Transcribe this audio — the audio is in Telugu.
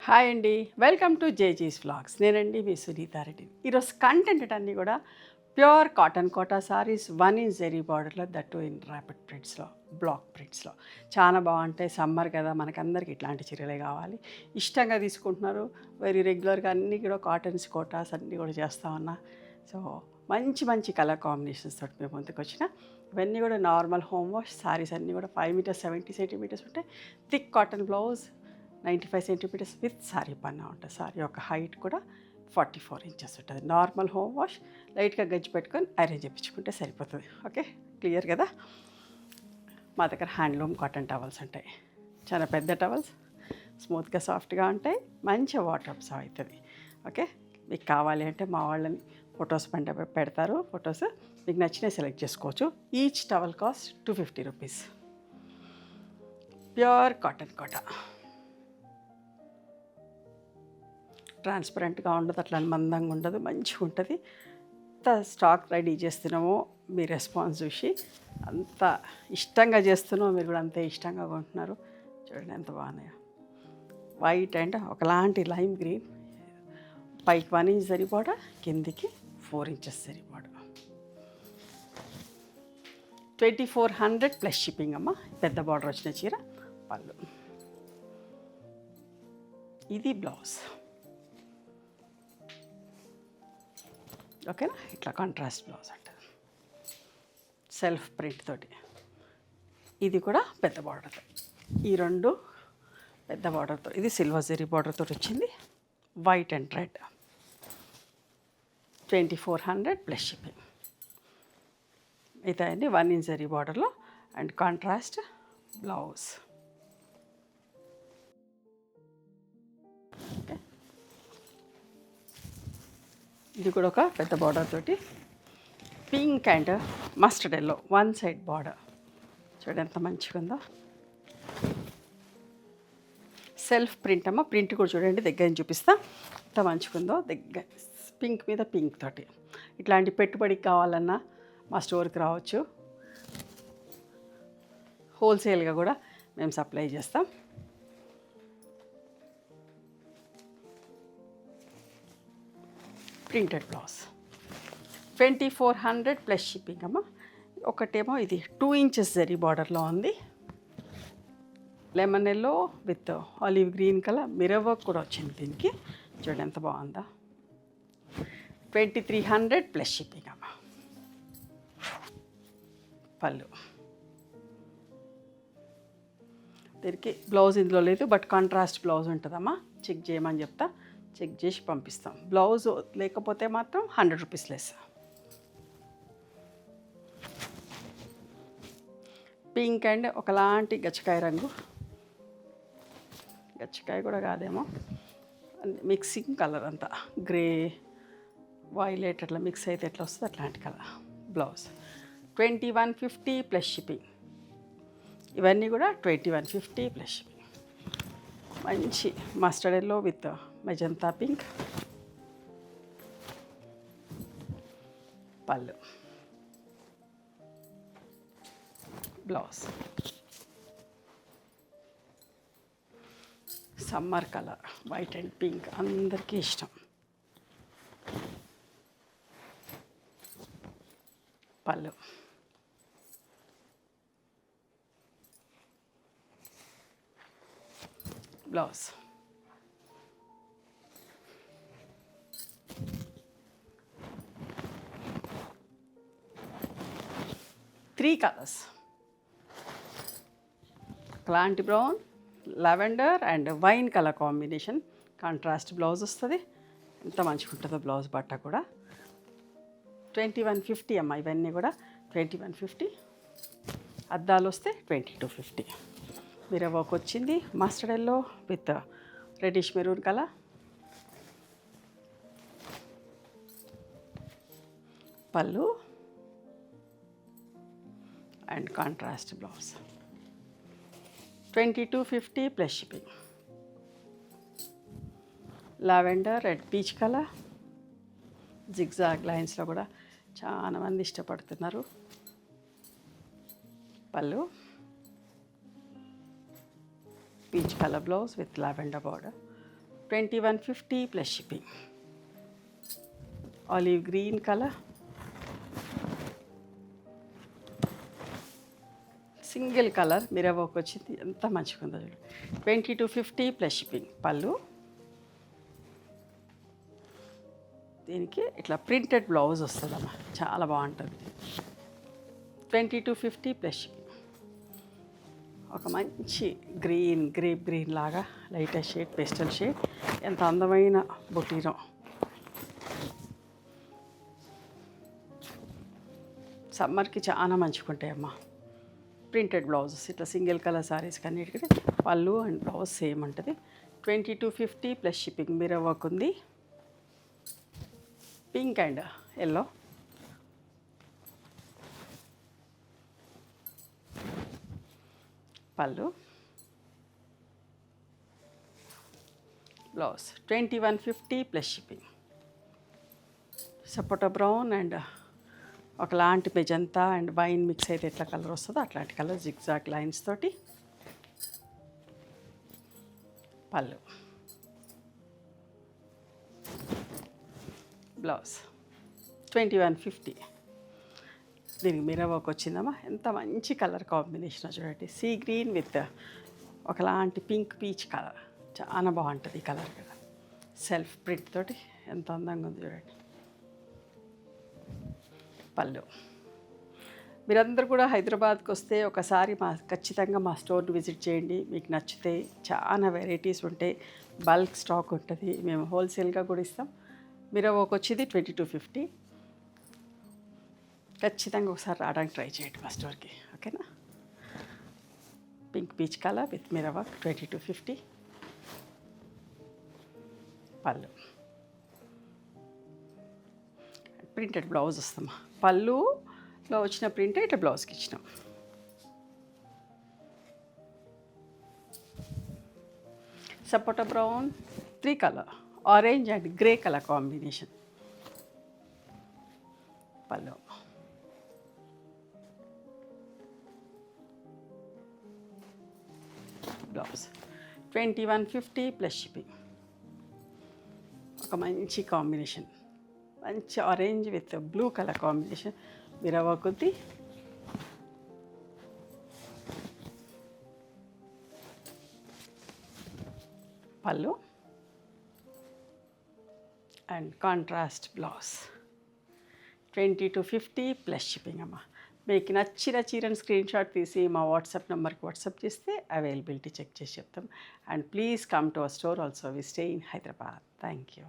హాయ్ అండి, వెల్కమ్ టు జేజీస్ వ్లాగ్స్. నేనండి మీ సునీతారెడ్డి. ఈరోజు కంటెంట్ అన్నీ కూడా pure cotton Kota sarees 1 inch zari బార్డర్లో, దట్టు ఇన్ ర్యాపిడ్ ప్రింట్స్లో, బ్లాక్ ప్రింట్స్లో చాలా బాగుంటాయి. సమ్మర్ కదా, మనకందరికి ఇట్లాంటి చీరలే కావాలి, ఇష్టంగా తీసుకుంటున్నారు. వెరీ రెగ్యులర్గా అన్నీ కూడా కాటన్స్ కోటాస్ అన్నీ కూడా చేస్తూ ఉన్నా. సో మంచి మంచి కలర్ కాంబినేషన్స్ తోటి మేము ముందుకు వచ్చిన. ఇవన్నీ కూడా నార్మల్ హోమ్ వాష్ సారీస్ అన్నీ కూడా 5 మీటర్స్ 70 సెంటీమీటర్స్ ఉంటాయి. Thick cotton blouse 95 centimetres with sari పన్నా ఉంటుంది. సారీ యొక్క హైట్ కూడా 44 ఇంచెస్ ఉంటుంది. నార్మల్ హోమ్ వాష్ లైట్గా గజ్జి పెట్టుకొని ఐరన్ చేయించుకుంటే సరిపోతుంది. ఓకే, క్లియర్ కదా. మా దగ్గర హ్యాండ్లూమ్ కాటన్ టవల్స్ ఉంటాయి. చాలా పెద్ద టవల్స్, స్మూత్గా సాఫ్ట్గా ఉంటాయి, మంచిగా వాటర్ అబ్జర్వ్ అవుతుంది. ఓకే, మీకు కావాలి అంటే మా వాళ్ళని ఫొటోస్ పెడతారు. ఫొటోస్ మీకు నచ్చినవి సెలెక్ట్ చేసుకోవచ్చు. Each towel cost 250 rupees. Pure cotton Kota, ట్రాన్స్పరెంట్గా ఉండదు, అట్లా మందంగా ఉండదు, మంచిగా ఉంటుంది. ఎంత స్టాక్ రెడీ చేస్తున్నామో మీ రెస్పాన్స్ చూసి అంత ఇష్టంగా చేస్తున్నామో, మీరు కూడా అంతే ఇష్టంగా కొంటున్నారు. చూడండి ఎంత బాగున్నాయో. వైట్ అండ్ ఒకలాంటి లైమ్ గ్రీన్, పైకి 1 ఇంచ్ జరీ బార్డర్, కిందికి 4 inches zari border. 2400 plus shipping అమ్మ. పెద్ద బార్డర్ వచ్చిన చీర. పళ్ళు, ఇది బ్లౌజ్. ఓకేనా, ఇట్లా కాంట్రాస్ట్ బ్లౌజ్ అంటారు, సెల్ఫ్ ప్రింట్ తోటి. ఇది కూడా పెద్ద బార్డర్తో, ఈ రెండు పెద్ద బార్డర్తో. ఇది సిల్వర్ జరీ బార్డర్తో వచ్చింది, white and red. 2400 plus shipping. ఇదండి 1 ఇంచ్ జరీ బార్డర్లో అండ్ కాంట్రాస్ట్ బ్లౌజ్. ఓకే, ఇది కూడా ఒక పెద్ద బార్డర్ తోటి, pink and mustard yellow 1 side border. చూడండి ఎంత మంచిగా ఉందో. సెల్ఫ్ ప్రింట్ అమ్మ. ప్రింట్ కూడా చూడండి, దగ్గర నుంచి చూపిస్తా ఎంత మంచిగా ఉందో. దగ్గర పింక్ మీద పింక్ తోటి. ఇట్లాంటి పెట్టుబడికి కావాలన్నా మా స్టోర్కి రావచ్చు. హోల్సేల్గా కూడా మేము సప్లై చేస్తాం. ప్రింటెడ్ బ్లౌజ్ 2400 ప్లస్ షిప్పింగ్ అమ్మ. ఒకటేమో ఇది 2 ఇంచెస్ జరీ బార్డర్లో ఉంది, lemon yellow with olive green colour, mirror work కూడా వచ్చింది దీనికి. చూడండి ఎంత బాగుందా. 2300 ప్లస్ షిప్పింగ్ అమ్మ. పళ్ళు, దీనికి బ్లౌజ్ ఇందులో లేదు, బట్ కాంట్రాస్ట్ బ్లౌజ్ ఉంటుందమ్మా. చెక్ చేయమని చెప్తా, చెక్ చేసి పంపిస్తాం. బ్లౌజ్ లేకపోతే మాత్రం 100 రూపీస్ లెస్. పింక్ అండ్ ఒకలాంటి గచ్చకాయ రంగు, గచ్చకాయ కూడా కాదేమో, మిక్సింగ్ కలర్ అంతా గ్రే వైలెట్ అట్లా మిక్స్ అయితే ఎట్లా వస్తుంది అట్లాంటి కలర్. Blouse 2150 plus shipping. ఇవన్నీ కూడా 2150 ప్లస్ షిప్పింగ్. మంచి mustard yellow with magenta pink. Pallu, blouse. Summer colour white and pink అందరికీ ఇష్టం. పళ్ళు, బ్లౌజ్. త్రీ కలర్స్, క్లాంటి brown, lavender and wine colour combination. Contrast blouse వస్తుంది. ఎంత మంచిగా ఉంటుందో బ్లౌజ్ బట్ట కూడా. 2150 అమ్మ. ఇవన్నీ కూడా 2150. అద్దాలు వస్తే 2250. మిర్రర్ వర్క్ వచ్చింది, mustard yellow with reddish maroon colour. Pallu and contrast blouse. 2250 plus shipping. Lavender red peach colour, zigzag లైన్స్లో కూడా చాలా మంది ఇష్టపడుతున్నారు. Pallu, peach colour blouse with lavender border. 2150 plus shipping. Olive green colour, single colour mirror work వచ్చింది, ఎంత మంచిగా ఉందో చూడండి. 2250 ప్లస్ షిప్పింగ్. పళ్ళు, దీనికి ఇట్లా ప్రింటెడ్ బ్లౌజ్ వస్తుందమ్మా, చాలా బాగుంటుంది. 2250 ప్లస్ షిప్పింగ్. ఒక మంచి గ్రీన్, గ్రేప్ గ్రీన్ లాగా లైటెస్ట్ షేడ్, పేస్టల్ షేడ్, ఎంత అందమైన బుటీనో. సమ్మర్కి చాలా మంచిగా ఉంటాయమ్మా. ప్రింటెడ్ బ్లౌజెస్ ఇట్లా సింగిల్ కలర్ సారీస్ కన్నిటికీ పళ్ళు అండ్ బ్లౌజ్ సేమ్ ఉంటుంది. 2250 ప్లస్ షిప్పింగ్. మిర్రర్ వర్క్ ఉంది, పింక్ అండ్ ఎల్లో. పళ్ళు, blouse 2150 plus shipping. Sapota brown and ఒకలాంటి మెజంతా అండ్ వైన్ మిక్స్ అయితే ఎట్లా కలర్ వస్తుందో అట్లాంటి కలర్ జిగ్జాగ్ లైన్స్ తోటి. పళ్ళు, బ్లౌజ్ 2150. దీనికి మిర్రర్ వర్క్ వచ్చిందమ్మా, ఎంత మంచి కలర్ కాంబినేషన్ చూడండి. సీ గ్రీన్ విత్ ఒకలాంటి పింక్ పీచ్ కలర్, చాలా బాగుంటుంది ఈ కలర్ కదా. సెల్ఫ్ ప్రింట్ తోటి ఎంత అందంగా ఉంది చూడండి. పళ్ళు. మీరందరూ కూడా హైదరాబాద్కి వస్తే ఒకసారి ఖచ్చితంగా మా స్టోర్ని విజిట్ చేయండి. మీకు నచ్చితే చాలా వెరైటీస్ ఉంటాయి, బల్క్ స్టాక్ ఉంటుంది, మేము హోల్సేల్గా కూడా ఇస్తాం. మిర్రర్ వర్క్ వచ్చేది 2250. ఖచ్చితంగా ఒకసారి రావడానికి ట్రై చేయండి మా స్టోర్కి, ఓకేనా. Pink peach colour with mirror work 2250. పళ్ళు, ప్రింటెడ్ బ్లౌజ్ వస్తామా. పళ్ళులో వచ్చిన ప్రింట్ ఇట్లా బ్లౌజ్కి ఇచ్చినాం. సపోటా brown, 3 colour, orange and grey colour combination. Pallu, blouse 2150 plus shipping. ఒక మంచి కాంబినేషన్, మంచి orange with blue colour combination. Mirror work ఉంది. Pallu and contrast blouse 2250 plus shipping అమ్మా. మీకు నచ్చిన చీరను స్క్రీన్ షాట్ తీసి మా వాట్సాప్ నెంబర్కి వాట్సాప్ చేస్తే అవైలబిలిటీ చెక్ చేసి చెప్తాం. And please come to our store also. We stay in Hyderabad. Thank you.